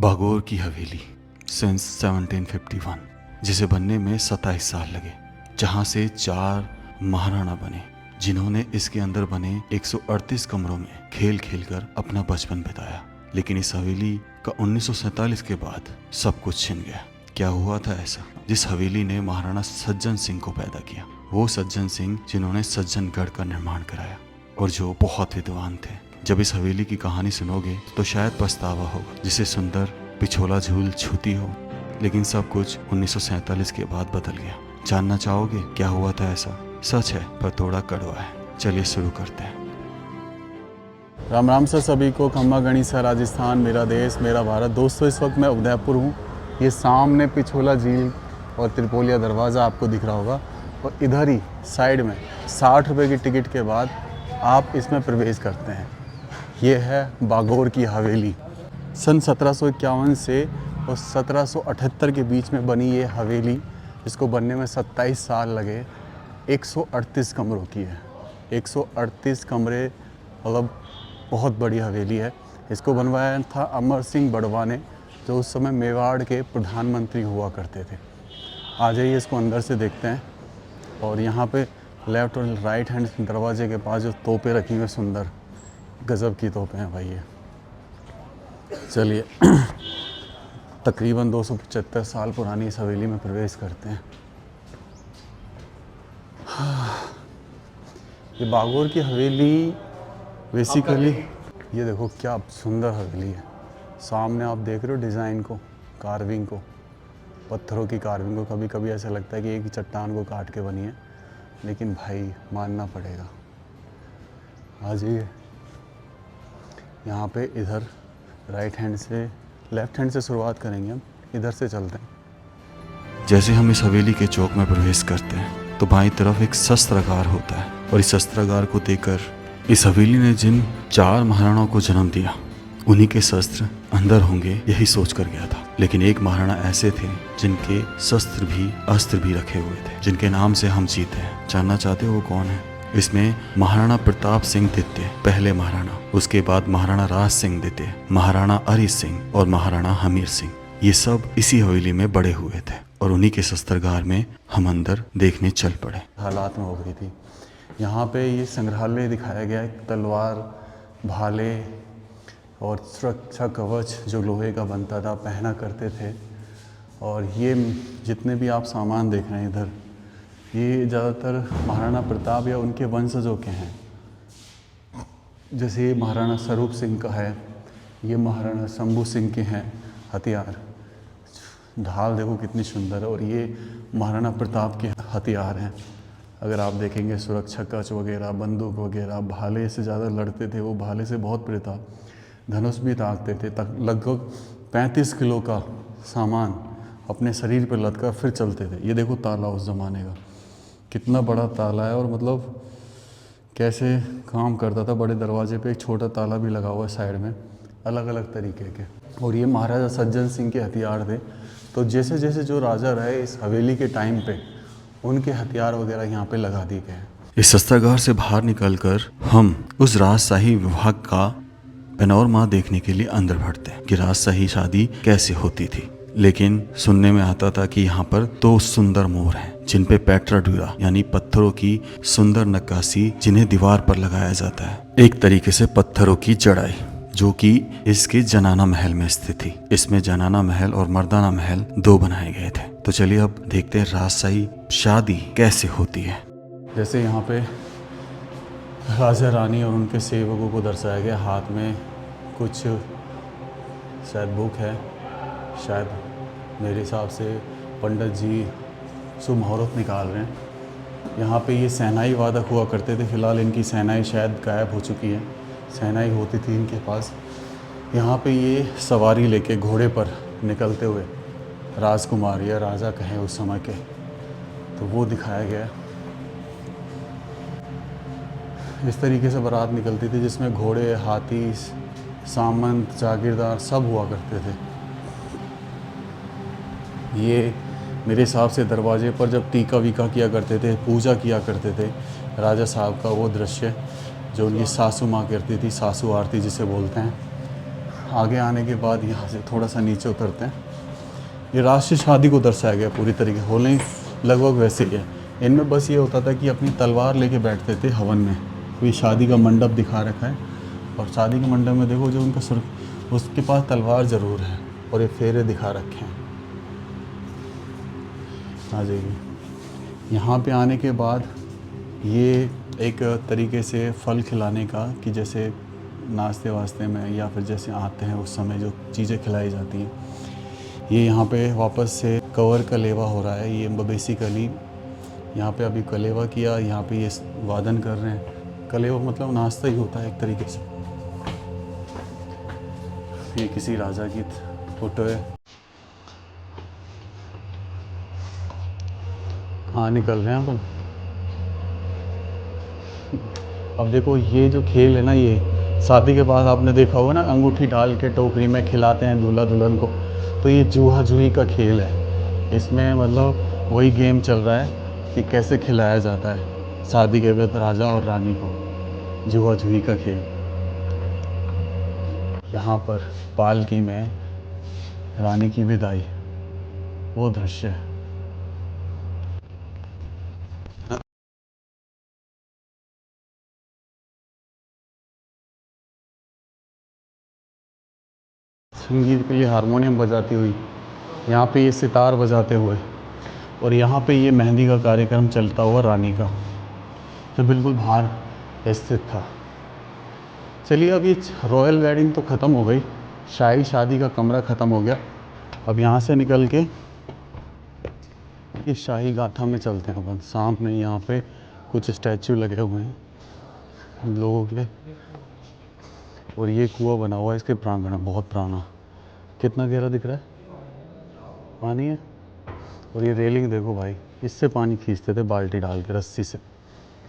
बागोर की हवेली सिंस 1751, जिसे बनने में 27 साल लगे, जहां से 4 महाराणा बने, जिन्होंने इसके अंदर बने 138 कमरों में खेल खेलकर अपना बचपन बिताया। लेकिन इस हवेली का 1947 के बाद सब कुछ छिन गया। क्या हुआ था ऐसा? जिस हवेली ने महाराणा सज्जन सिंह को पैदा किया, वो सज्जन सिंह जिन्होंने सज्जनगढ़ का निर्माण कराया और जो बहुत विद्वान थे। जब इस हवेली की कहानी सुनोगे तो शायद पछतावा होगा, जिसे सुंदर पिछोला झूल छूती हो। लेकिन सब कुछ 1947 के बाद बदल गया। जानना चाहोगे क्या हुआ था ऐसा? सच है पर थोड़ा कड़वा है। चलिए शुरू करते हैं। राम राम सर सभी को। खम्मा गणिसा राजस्थान, मेरा देश मेरा भारत। दोस्तों, इस वक्त मैं उदयपुर हूँ। ये सामने पिछोला झील और त्रिपोलिया दरवाज़ा आपको दिख रहा होगा, और इधर ही साइड में 60 रुपये की टिकट के बाद आप इसमें प्रवेश करते हैं। ये है बागोर की हवेली। सन 1751 से और 1778 के बीच में बनी ये हवेली, इसको बनने में 27 साल लगे। 138 कमरों की है। 138 कमरे, मतलब बहुत बड़ी हवेली है। इसको बनवाया था अमर सिंह बड़वा ने, जो उस समय मेवाड़ के प्रधानमंत्री हुआ करते थे। आ जाइए, इसको अंदर से देखते हैं। और यहाँ पे लेफ़्ट और राइट हैंड दरवाजे के पास जो तोपें रखी हुई, सुंदर गज़ब की तोपें हैं भाई ये। चलिए तकरीबन 275 साल पुरानी इस हवेली में प्रवेश करते हैं। ये बागोर की हवेली बेसिकली, ये देखो क्या सुंदर हवेली है। सामने आप देख रहे हो डिज़ाइन को, कार्विंग को, पत्थरों की कार्विंग को। कभी कभी ऐसा लगता है कि एक चट्टान को काट के बनी है, लेकिन भाई मानना पड़ेगा। आ जाइए, यहाँ पे इधर राइट हैंड से, लेफ्ट हैंड से शुरुआत करेंगे हम। इधर से चलते हैं। जैसे हम इस हवेली के चौक में प्रवेश करते हैं तो बाईं तरफ एक शस्त्रागार होता है, और इस शस्त्रागार को देखकर इस हवेली ने जिन 4 महाराणाओं को जन्म दिया, उन्हीं के शस्त्र अंदर होंगे, यही सोच कर गया था। लेकिन एक महाराणा ऐसे थे जिनके शस्त्र भी अस्त्र भी रखे हुए थे, जिनके नाम से हम जीते हैं। जानना चाहते हो वो कौन है? इसमें महाराणा प्रताप सिंह द्वितीय पहले महाराणा, उसके बाद महाराणा राज सिंह द्वितीय, महाराणा अरि सिंह और महाराणा हमीर सिंह, ये सब इसी हवेली में बड़े हुए थे। और उन्हीं के शस्त्रागार में हम अंदर देखने चल पड़े। हालात में हो गई थी। यहाँ पे ये संग्रहालय दिखाया गया है। तलवार, भाले और सुरक्षा कवच जो लोहे का बनता था, पहना करते थे। और ये जितने भी आप सामान देख रहे हैं इधर, ये ज़्यादातर महाराणा प्रताप या उनके वंशजों के हैं। जैसे ये महाराणा स्वरूप सिंह का है, ये महाराणा शंभू सिंह के हैं हथियार। ढाल देखो कितनी सुंदर है। और ये महाराणा प्रताप के हथियार हैं। अगर आप देखेंगे सुरक्षा कवच वगैरह, बंदूक वगैरह, भाले से ज़्यादा लड़ते थे वो, भाले से बहुत प्रिय था। धनुष भी ताकते थे। तक लगभग 35 किलो का सामान अपने शरीर पर लदकर फिर चलते थे। ये देखो ताला उस ज़माने का, कितना बड़ा ताला है, और मतलब कैसे काम करता था। बड़े दरवाजे पे एक छोटा ताला भी लगा हुआ है साइड में, अलग अलग तरीके के। और ये महाराजा सज्जन सिंह के हथियार थे। तो जैसे जैसे जो राजा रहे इस हवेली के टाइम पे, उनके हथियार वगैरह यहाँ पे लगा दिए गए। इस शस्त्रागार से बाहर निकलकर हम उस राजशाही विभाग का पैनोरमा देखने के लिए अंदर बढ़ते हैं कि राजशाही शादी कैसे होती थी। लेकिन सुनने में आता था कि यहाँ पर 2 सुंदर मोर हैं, जिन पे पेट्राड्यूरा यानी पत्थरों की सुंदर नक्काशी, जिन्हें दीवार पर लगाया जाता है। एक तरीके से पत्थरों की जड़ाई, जो कि इसके जनाना महल में स्थित थी। इसमें जनाना महल और मर्दाना महल 2 बनाए गए थे। तो चलिए अब देखते हैं राजशाही शादी कैसे होती है। जैसे यहाँ पे राजा रानी और उनके सेवकों को दर्शाया गया। हाथ में कुछ शायद बुक है, शायद मेरे हिसाब से पंडित जी शुभ मुहूर्त निकाल रहे हैं। यहाँ पे ये सेनाई वादक हुआ करते थे। फ़िलहाल इनकी सेनाई शायद गायब हो चुकी है। सेनाई होती थी इनके पास। यहाँ पे ये सवारी लेके घोड़े पर निकलते हुए राजकुमार या राजा कहें उस समय के, तो वो दिखाया गया। इस तरीके से बारात निकलती थी, जिसमें घोड़े, हाथी, सामंत, जागीरदार सब हुआ करते थे। ये मेरे हिसाब से दरवाजे पर जब टीका वीका किया करते थे, पूजा किया करते थे राजा साहब का, वो दृश्य जो उनकी सासू माँ करती थी, सासू आरती जिसे बोलते हैं, आगे आने के बाद यहाँ से थोड़ा सा नीचे उतरते हैं। ये राष्ट्रीय शादी को दर्शाया गया पूरी तरीके, होली लगभग वैसे ही है। इनमें बस ये होता था कि अपनी तलवार लेके बैठते थे हवन में। तो ये शादी का मंडप दिखा रखा है, और शादी के मंडप में देखो जो उनका सर, उसके पास तलवार ज़रूर है, और ये फेरे दिखा रखे हैं। आ जाइए। यहाँ पे आने के बाद ये एक तरीके से फल खिलाने का, कि जैसे नाश्ते वास्ते में या फिर जैसे आते हैं उस समय जो चीज़ें खिलाई जाती हैं, ये यहाँ पे वापस से कवर कलेवा हो रहा है। ये बेसिकली यहाँ पे अभी कलेवा किया, यहाँ पे ये वादन कर रहे हैं। कलेवा मतलब नाश्ता ही होता है एक तरीके से। ये किसी राजा की फोटो है। कहाँ निकल रहे हैं अपन? अब देखो ये जो खेल है ना, ये शादी के बाद आपने देखा होगा ना, अंगूठी डाल के टोकरी में खिलाते हैं दूल्हा दुल्हन को। तो ये जूहा जूही का खेल है। इसमें मतलब वही गेम चल रहा है कि कैसे खिलाया जाता है शादी के बाद राजा और रानी को, जूहा जूही का खेल। यहाँ पर पालकी में रानी की विदाई, वो दृश्य है। संगीत के लिए हारमोनियम बजाती हुई, यहाँ पे ये सितार बजाते हुए, और यहाँ पे ये मेहंदी का कार्यक्रम चलता हुआ रानी का, तो बिल्कुल बाहर स्थित था। चलिए, अब ये रॉयल वेडिंग तो ख़त्म हो गई, शाही शादी का कमरा ख़त्म हो गया। अब यहाँ से निकल के इस शाही गाथा में चलते हैं अपन। सामने यहाँ पे कुछ स्टैचू लगे हुए हैं लोगों के, और ये कुआं बना हुआ है इसके प्रांगण में, बहुत पुराना। कितना गहरा दिख रहा है, पानी है। और ये रेलिंग देखो भाई, इससे पानी खींचते थे बाल्टी डाल के रस्सी से।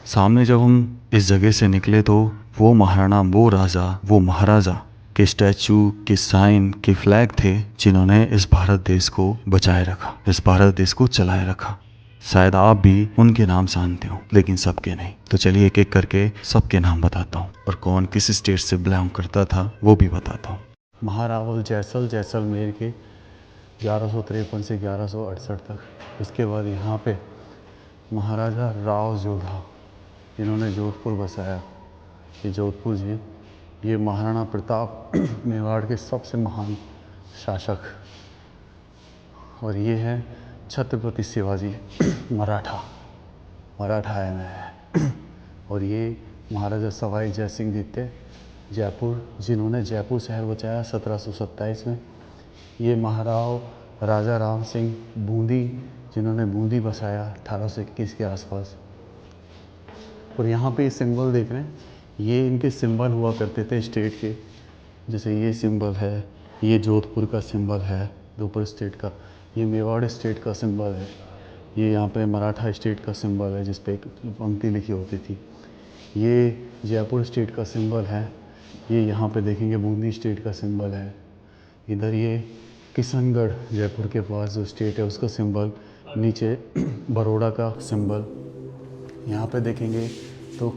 सामने जब हम इस जगह से निकले तो वो महाराणा, वो राजा, वो महाराजा के स्टैचू, के साइन, के फ्लैग थे जिन्होंने इस भारत देश को बचाए रखा, इस भारत देश को चलाए रखा। शायद आप भी उनके नाम जानते हो, लेकिन सबके नहीं। तो चलिए एक एक करके सबके नाम बताता हूँ, और कौन किस स्टेट से बिलोंग करता था वो भी बताता हूँ। महारावल जैसलमेर के 1153 से 1168 तक। उसके बाद यहाँ पे महाराजा राव जोधा, जिन्होंने जोधपुर बसाया। ये जोधपुर जी, ये महाराणा प्रताप मेवाड़ के सबसे महान शासक। और ये है छत्रपति शिवाजी मराठा है मैं। और ये महाराजा सवाई जय सिंह द्वितीय जयपुर, जिन्होंने जयपुर शहर बचाया 1727 में। ये महाराव राजा राम सिंह बूंदी, जिन्होंने बूंदी बसाया 1821 के आसपास। और यहाँ पे सिंबल देख रहे हैं, ये इनके सिंबल हुआ करते थे स्टेट के। जैसे ये सिंबल है, ये जोधपुर का सिंबल है जोधपुर स्टेट का। ये मेवाड़ स्टेट का सिंबल है। ये यहाँ पे मराठा स्टेट का सिंबल है, जिस पे एक पंक्ति लिखी होती थी। ये जयपुर स्टेट का सिंबल है। ये यहाँ पे देखेंगे बूंदी स्टेट का सिंबल है। इधर ये किशनगढ़, जयपुर के पास जो स्टेट है उसका सिंबल। नीचे बड़ौदा का सिंबल। यहाँ पे देखेंगे तो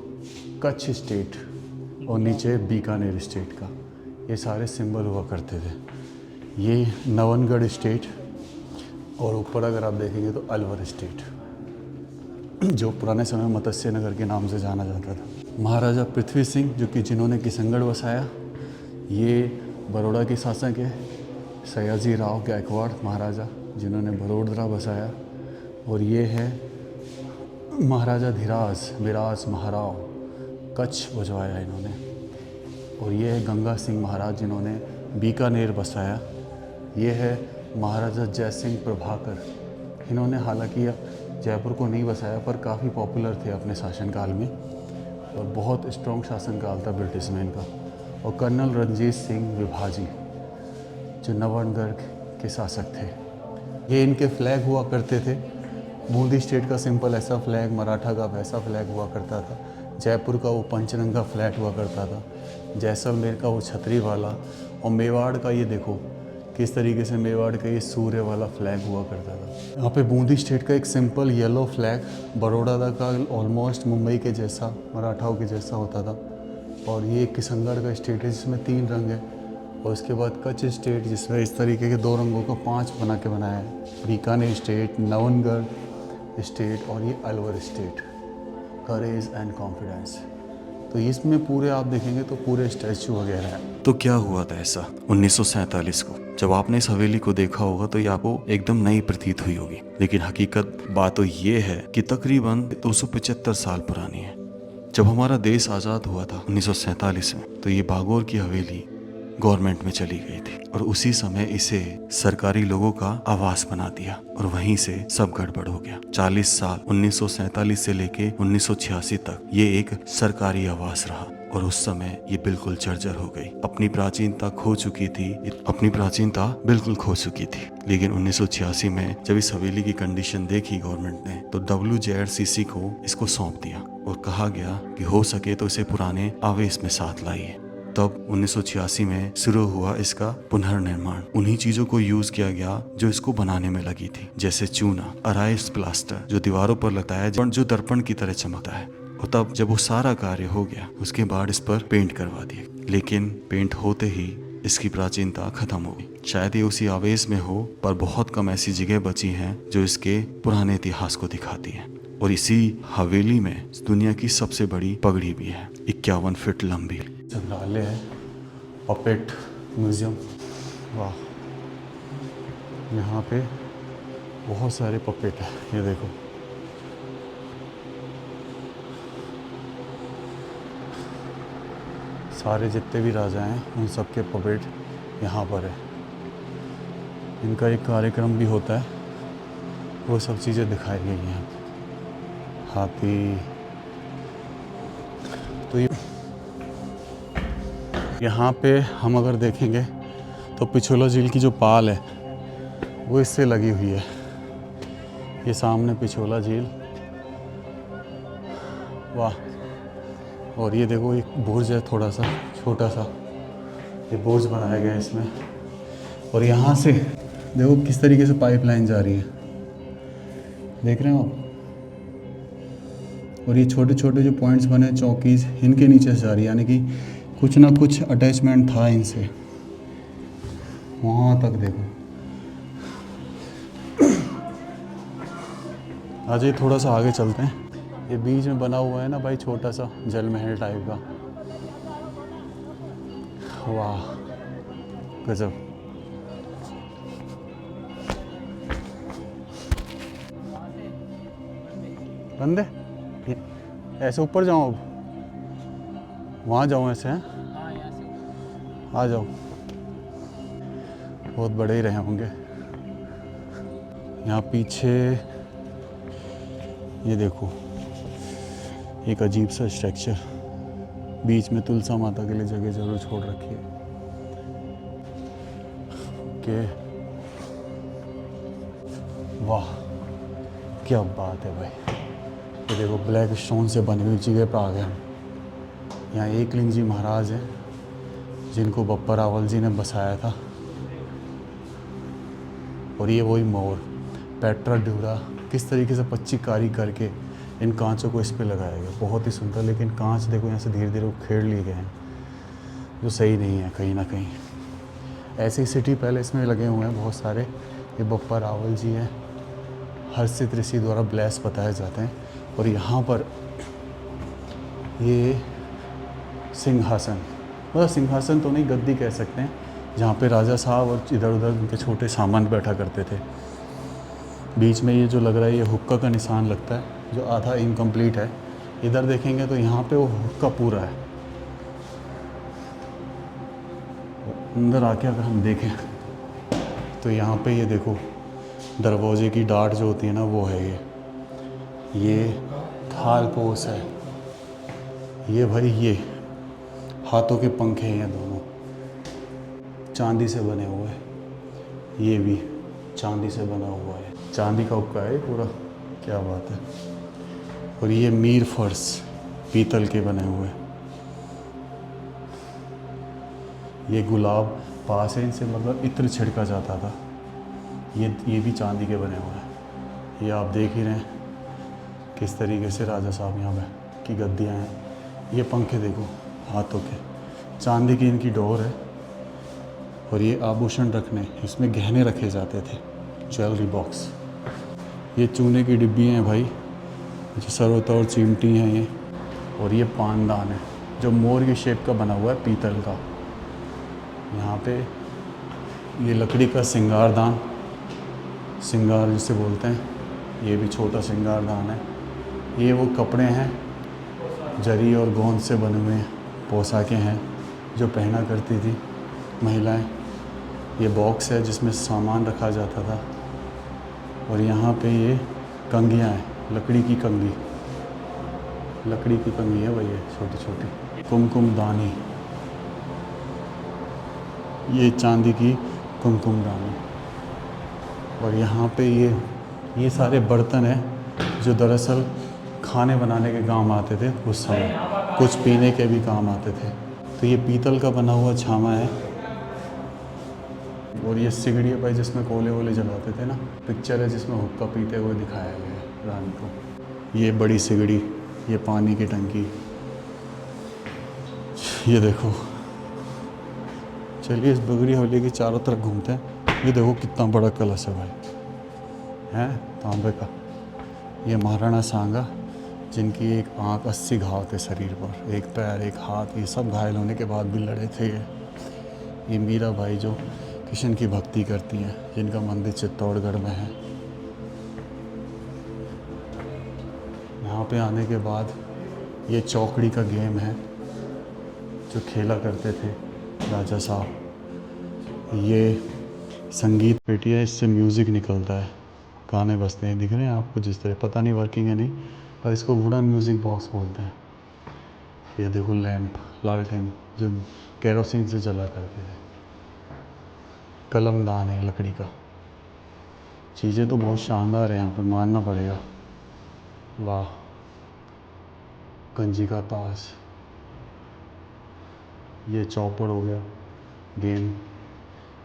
कच्छ स्टेट, और नीचे बीकानेर स्टेट का, ये सारे सिंबल हुआ करते थे। ये नवनगढ़ स्टेट, और ऊपर अगर आप देखेंगे तो अलवर स्टेट, जो पुराने समय में मत्स्य नगर के नाम से जाना जाता था। महाराजा पृथ्वी सिंह, जो कि जिन्होंने किशनगढ़ बसाया, ये बड़ौदा के शासक है। सयाजी राव गायकवाड़ महाराजा, जिन्होंने बड़ोदरा बसाया। और ये है महाराजा धीराज विराज महाराव, कच्छ बजवाया इन्होंने। और ये है गंगा सिंह महाराज, जिन्होंने बीकानेर बसाया। ये है महाराजा जय सिंह प्रभाकर, इन्होंने हालांकि जयपुर को नहीं बसाया, पर काफ़ी पॉपुलर थे अपने शासनकाल में, और बहुत स्ट्रॉन्ग शासनकाल था ब्रिटिश में इनका। और कर्नल रणजीत सिंह विभाजी, जो नवनगढ़ के शासक थे। ये इनके फ्लैग हुआ करते थे। बूंदी स्टेट का सिंपल ऐसा फ्लैग, मराठा का वैसा फ्लैग हुआ करता था। जयपुर का वो पंचरंगा फ्लैग हुआ करता था। जैसलमेर का वो छतरी वाला, और मेवाड़ का ये देखो किस तरीके से मेवाड़ का ये सूर्य वाला फ्लैग हुआ करता था। यहाँ पे बूंदी स्टेट का एक सिंपल येलो फ्लैग, बड़ौदा का ऑलमोस्ट मुंबई के जैसा, मराठाओं के जैसा होता था। और ये किशनगढ़ का स्टेट है जिसमें 3 रंग है, और उसके बाद कच्छ स्टेट जिसमें इस तरीके के 2 रंगों का 5 बना के बनाया है। बीकानेर स्टेट, नवनगढ़ स्टेट और ये Alwar state. Courage and confidence. तो इसमें पूरे आप देखेंगे तो पूरे स्टैचू वगैरह हैं। तो क्या हुआ था ऐसा 1947 को? जब आपने इस हवेली को देखा होगा तो ये आपको एकदम नई प्रतीत हुई होगी, लेकिन हकीकत बात तो ये है कि तकरीबन 275 साल पुरानी है। जब हमारा देश आज़ाद हुआ था 1947 में, तो ये बागोर की हवेली गवर्नमेंट में चली गई थी और उसी समय इसे सरकारी लोगों का आवास बना दिया और वहीं से सब गड़बड़ हो गया। 40 साल 1947 से लेके 1986 तक ये एक सरकारी आवास रहा और उस समय ये बिल्कुल जर्जर हो गई। अपनी प्राचीनता खो चुकी थी, बिल्कुल खो चुकी थी। लेकिन 1986 में जब इस हवेली की कंडीशन देखी गवर्नमेंट ने, तो WJRCC को इसको सौंप दिया और कहा गया कि हो सके तो इसे पुराने आवेश में साथ लाइए। तब 1986 में शुरू हुआ इसका पुनर्निर्माण। उन्हीं चीजों को यूज किया गया जो इसको बनाने में लगी थी, जैसे चूना, अराइस प्लास्टर जो दीवारों पर लगता है, जो दर्पण की तरह चमकता है। और तब जब वो सारा कार्य हो गया, उसके बाद इस पर पेंट करवा दिया। लेकिन पेंट होते ही इसकी प्राचीनता खत्म हो गई। शायद ये उसी आवेश में हो, पर बहुत कम ऐसी जगह बची हैं जो इसके पुराने इतिहास को दिखाती हैं। और इसी हवेली में दुनिया की सबसे बड़ी पगड़ी भी है, 51 फीट लंबी। संग्रहालय है, पपेट म्यूजियम। वाह, यहाँ पे बहुत सारे पपेट है, ये देखो। सारे जितने भी राजा हैं उन सब के पपेट यहाँ पर है। इनका एक कार्यक्रम भी होता है, वो सब चीज़ें दिखाई गई हैं। हाथी। तो यहाँ पे हम अगर देखेंगे तो पिछोला झील की जो पाल है वो इससे लगी हुई है। ये सामने पिछोला झील, वाह। और ये देखो एक बुर्ज है, थोड़ा सा छोटा सा ये बुर्ज बनाया गया है इसमें। और यहाँ से देखो किस तरीके से पाइपलाइन जा रही है, देख रहे हो आप। और ये छोटे छोटे जो पॉइंट्स बने चौकीज, इनके नीचे से जा रही है, यानी कि कुछ ना कुछ अटैचमेंट था इनसे। वहाँ तक देखो। आज ये थोड़ा सा आगे चलते हैं। ये बीच में बना हुआ है ना भाई, छोटा सा जल महल टाइप का। वाह, गजब। बंद है, ऐसे ऊपर जाऊँ अब? वहाँ जाऊँ ऐसे? हैं, आ जाओ। बहुत बड़े ही रहे होंगे। यहाँ पीछे ये देखो, एक अजीब सा स्ट्रक्चर, बीच में तुलसा माता के लिए जगह जरूर छोड़ रखी है। ओके, वाह क्या बात है भाई। ये देखो ब्लैक स्टोन से बनी हुई जगह पर आ गए हम। यहाँ एकलिंग जी महाराज हैं जिनको बप्पा रावल जी ने बसाया था। और ये वही मोर पेट्रा ड्यूरा, किस तरीके से पच्चीकारी करके इन कांचों को इस पे लगाया गया, बहुत ही सुंदर। लेकिन कांच देखो यहाँ से धीरे धीरे उखेड़ लिए गए हैं, जो सही नहीं है कहीं ना कहीं। ऐसे ही सिटी पैलेस में लगे हुए हैं बहुत सारे। ये बप्पा रावल जी हैं, हर्षित ऋषि द्वारा ब्लेस बताए जाते हैं। और यहाँ पर ये सिंहासन, मतलब सिंहासन तो नहीं, गद्दी कह सकते हैं, जहाँ पे राजा साहब और इधर उधर उनके छोटे सामान बैठा करते थे। बीच में ये जो लग रहा है ये हुक्का का निशान लगता है, जो आधा इनकम्प्लीट है। इधर देखेंगे तो यहाँ पे वो हुक्का पूरा है। अंदर आके अगर हम देखें तो यहाँ पे ये देखो दरवाजे की डाट जो होती है ना, वो है ये थाल पोस है। ये भाई ये हाथों के पंखे हैं दोनों, चांदी से बने हुए। ये भी चांदी से बना हुआ है, चांदी का हुक्का है पूरा, क्या बात है। और ये मीर फर्श पीतल के बने हुए। ये गुलाब पास है इनसे, मतलब इत्र छिड़का जाता था। ये भी चांदी के बने हुए हैं। ये आप देख ही रहे हैं किस तरीके से राजा साहब यहाँ पे की गद्दियाँ हैं। ये पंखे देखो हाथों के, चांदी की इनकी डोर है। और ये आभूषण रखने, इसमें गहने रखे जाते थे, ज्वेलरी बॉक्स। ये चूने की डिब्बी हैं भाई, जो सर्वतौर चिमटी हैं ये। और ये पानदान है जो मोर की शेप का बना हुआ है, पीतल का। यहाँ पे ये लकड़ी का सिंगारदान, सिंगार जिसे बोलते हैं, ये भी छोटा सिंगारदान है। ये वो कपड़े हैं जरी और गोंद से बने हुए पोशाकें हैं जो पहना करती थी महिलाएं। ये बॉक्स है जिसमें सामान रखा जाता था। और यहाँ पे ये कंघियाँ हैं, लकड़ी की कंघी, लकड़ी की कंघी है भाई, ये छोटी छोटी। कुमकुम दानी, ये चांदी की कुमकुम दानी। और यहाँ पे ये सारे बर्तन हैं जो दरअसल खाने बनाने के काम आते थे उस समय, कुछ पीने के भी काम आते थे। तो ये पीतल का बना हुआ छामा है। और ये सिगड़ी है भाई जिसमें कोले वोले जलाते थे ना। पिक्चर है जिसमें हुक्का पीते हुए दिखाया गया है रानी को। ये बड़ी सिगड़ी, ये पानी की टंकी, ये देखो। चलिए इस बगड़ी हवेली की चारों तरफ घूमते हैं। ये देखो कितना बड़ा कलश है भाई, हैं तांबे का। ये महाराणा सांगा, जिनकी एक आंख 80 घाव थे शरीर पर, एक पैर एक हाथ, ये सब घायल होने के बाद भी लड़े थे। ये मीरा भाई जो कृष्ण की भक्ति करती हैं, जिनका मंदिर चित्तौड़गढ़ में है। यहाँ पे आने के बाद ये चौकड़ी का गेम है जो खेला करते थे राजा साहब। ये संगीत पेटी है, इससे म्यूज़िक निकलता है, गाने बजते हैं, दिख रहे हैं आपको जिस तरह, पता नहीं वर्किंग है नहीं, पर इसको वुडन म्यूज़िक बॉक्स बोलते हैं। ये देखो लैंप, लालटेन जो केरोसिन से जला करते थे। कलमदान है लकड़ी का। चीज़ें तो बहुत शानदार है यहाँ पर, मानना पड़ेगा। वाह, गंजी का ताश, ये चौपड़ हो गया गेम,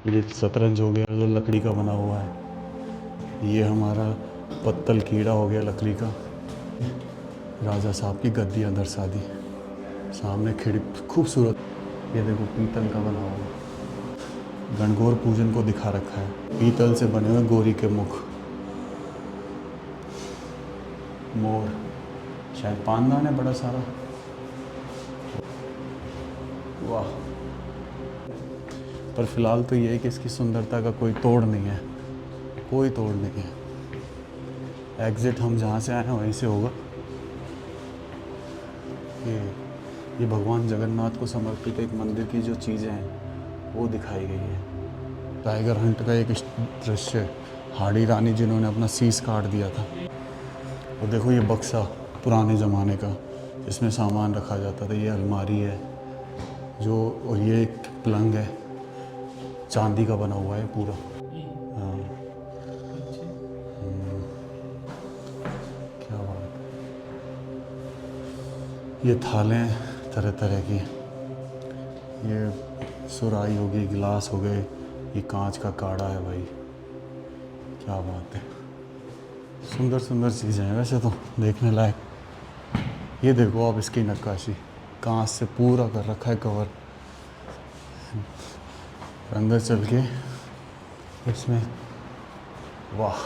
ये शतरंज हो गया जो लकड़ी का बना हुआ है। ये हमारा पत्तल कीड़ा हो गया लकड़ी का। राजा साहब की गद्दियाँ दर्शा दी, सामने खिड़की खूबसूरत। ये देखो पीतल का बना हुआ, गणगौर पूजन को दिखा रखा है, पीतल से बने हुए गौरी के मुख, मोर, शायद पानदान है बड़ा सारा। वाह। पर फिलहाल तो ये है कि इसकी सुंदरता का कोई तोड़ नहीं है, कोई तोड़ नहीं है। एग्ज़िट हम जहाँ से आए हैं वहीं से होगा। ये भगवान जगन्नाथ को समर्पित एक मंदिर की जो चीज़ें हैं वो दिखाई गई है। टाइगर हंट का एक दृश्य, हाड़ी रानी जिन्होंने अपना शीश काट दिया था। और देखो ये बक्सा पुराने ज़माने का जिसमें सामान रखा जाता था। ये अलमारी है जो, और ये एक पलंग है, चांदी का बना हुआ है पूरा। हाँ, क्या बात है। ये थालें तरह तरह की, ये सुराही हो गई, गिलास हो गए, ये कांच का काढ़ा है भाई, क्या बात है। सुंदर सुंदर चीज़ें हैं वैसे तो, देखने लायक। ये देखो आप इसकी नक्काशी, कांच से पूरा कर रखा है कवर। अंदर चल के इसमें, वाह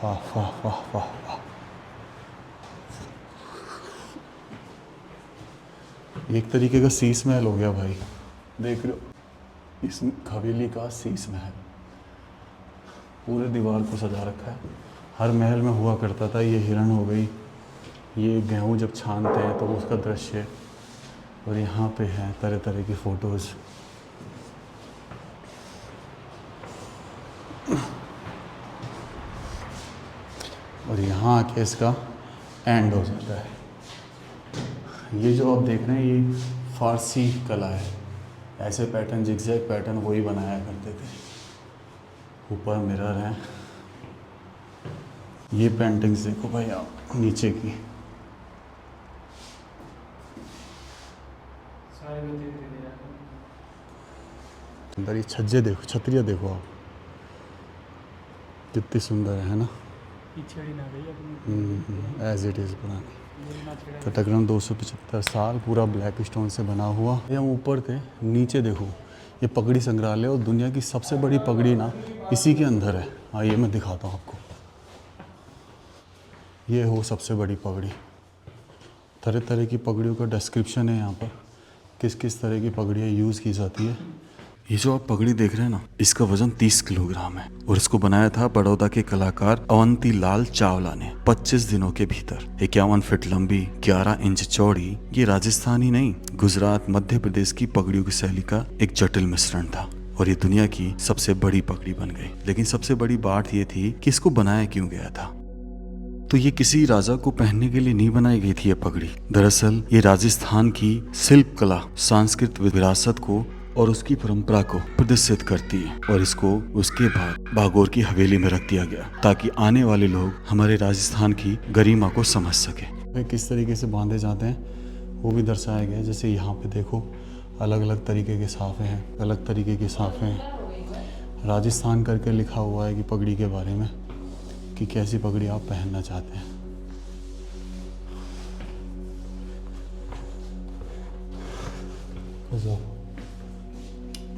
वाह वाह वाह वाह वाह। एक तरीके का शीश महल हो गया भाई, देख रहे हो इस हवेली का शीश महल, पूरे दीवार को सजा रखा है। हर महल में हुआ करता था। ये हिरण हो गई, ये गेहूँ जब छानते हैं तो उसका दृश्य। और यहाँ पे हैं तरह तरह की फ़ोटोज़। और यहाँ आके इसका एंड हो जाता है। ये जो आप देख रहे हैं ये फ़ारसी कला है। ऐसे पैटर्न, जिगजैग पैटर्न वही बनाया करते थे। ऊपर मिरर है। ये पेंटिंग्स देखो भाई आप नीचे की, अंदर ये छज्जे देखो, छतरियाँ देखो आप कितनी सुंदर है ना। एज इट इज़ पुरानी। तो तकरीबन 275 साल पूरा ब्लैक स्टोन से बना हुआ। हम ऊपर थे, नीचे देखो ये पगड़ी संग्रहालय और दुनिया की सबसे बड़ी पगड़ी ना इसी के अंदर है। आइए मैं दिखाता हूँ आपको। ये हो सबसे बड़ी पगड़ी। तरह तरह की पगड़ियों का डिस्क्रिप्शन है यहाँ पर, किस किस तरह की पगड़ियाँ यूज़ की जाती है। ये जो आप पगड़ी देख रहे हैं ना, इसका वजन 30 किलोग्राम है और इसको बनाया था बड़ौदा के कलाकार अवंती लाल चावला ने 25 दिनों के भीतर। 51 फीट लंबी, 11 इंच चौड़ी, ये राजस्थान ही नहीं, गुजरात मध्य प्रदेश की पगड़ियों की शैली का एक जटिल मिश्रण था और ये दुनिया की सबसे बड़ी पगड़ी बन गई। लेकिन सबसे बड़ी बात ये थी कि इसको बनाया क्यों गया था। तो ये किसी राजा को पहनने के लिए नहीं बनाई गई थी ये पगड़ी। दरअसल ये राजस्थान की शिल्प कला, सांस्कृतिक विरासत को और उसकी परंपरा को प्रदर्शित करती है और इसको उसके बाद बागोर की हवेली में रख दिया गया ताकि आने वाले लोग हमारे राजस्थान की गरिमा को समझ सके। वे किस तरीके से बांधे जाते हैं वो भी दर्शाया गया है। जैसे यहाँ पे देखो अलग अलग तरीके के साफे हैं, अलग तरीके के साफे हैं। राजस्थान करके लिखा हुआ है कि पगड़ी के बारे में कि कैसी पगड़ी आप पहनना चाहते हैं।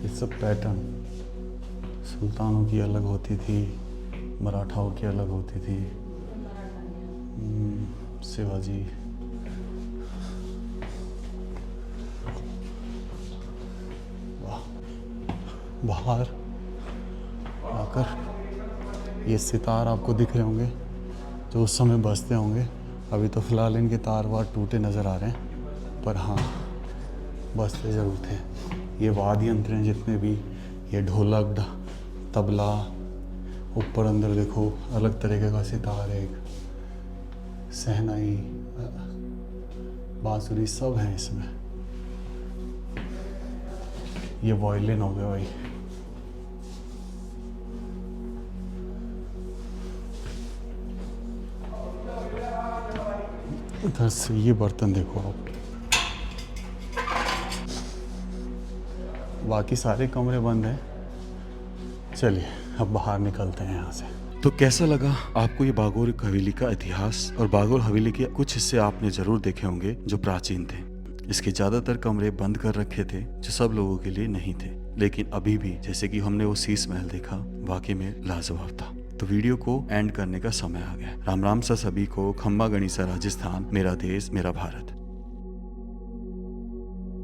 ये सब पैटर्न सुल्तानों की अलग होती थी, मराठाओं की अलग होती थी, शिवाजी। वाह। बाहर आकर ये सितार आपको दिख रहे होंगे जो उस समय बजते होंगे। अभी तो फिलहाल इनके तार वार टूटे नज़र आ रहे हैं, पर हाँ बजते ज़रूर थे। ये वाद्य यंत्र हैं जितने भी, ये ढोलक, तबला, ऊपर अंदर देखो अलग तरीके का सितार है, एक सहनाई, बांसुरी, सब हैं इसमें। ये वायलिन हो गया भाई। इधर से ये बर्तन देखो आप। बाकी सारे कमरे बंद हैं। चलिए अब बाहर निकलते हैं यहाँ से। तो कैसा लगा आपको ये बागोर हवेली का इतिहास? और बागोर हवेली के कुछ हिस्से आपने जरूर देखे होंगे जो प्राचीन थे। इसके ज्यादातर कमरे बंद कर रखे थे जो सब लोगों के लिए नहीं थे, लेकिन अभी भी जैसे कि हमने वो शीश महल देखा, वाकई में लाजवाब था। तो वीडियो को एंड करने का समय आ गया। राम राम सा सभी को। खम्बा गणिसा राजस्थान, मेरा देश मेरा भारत।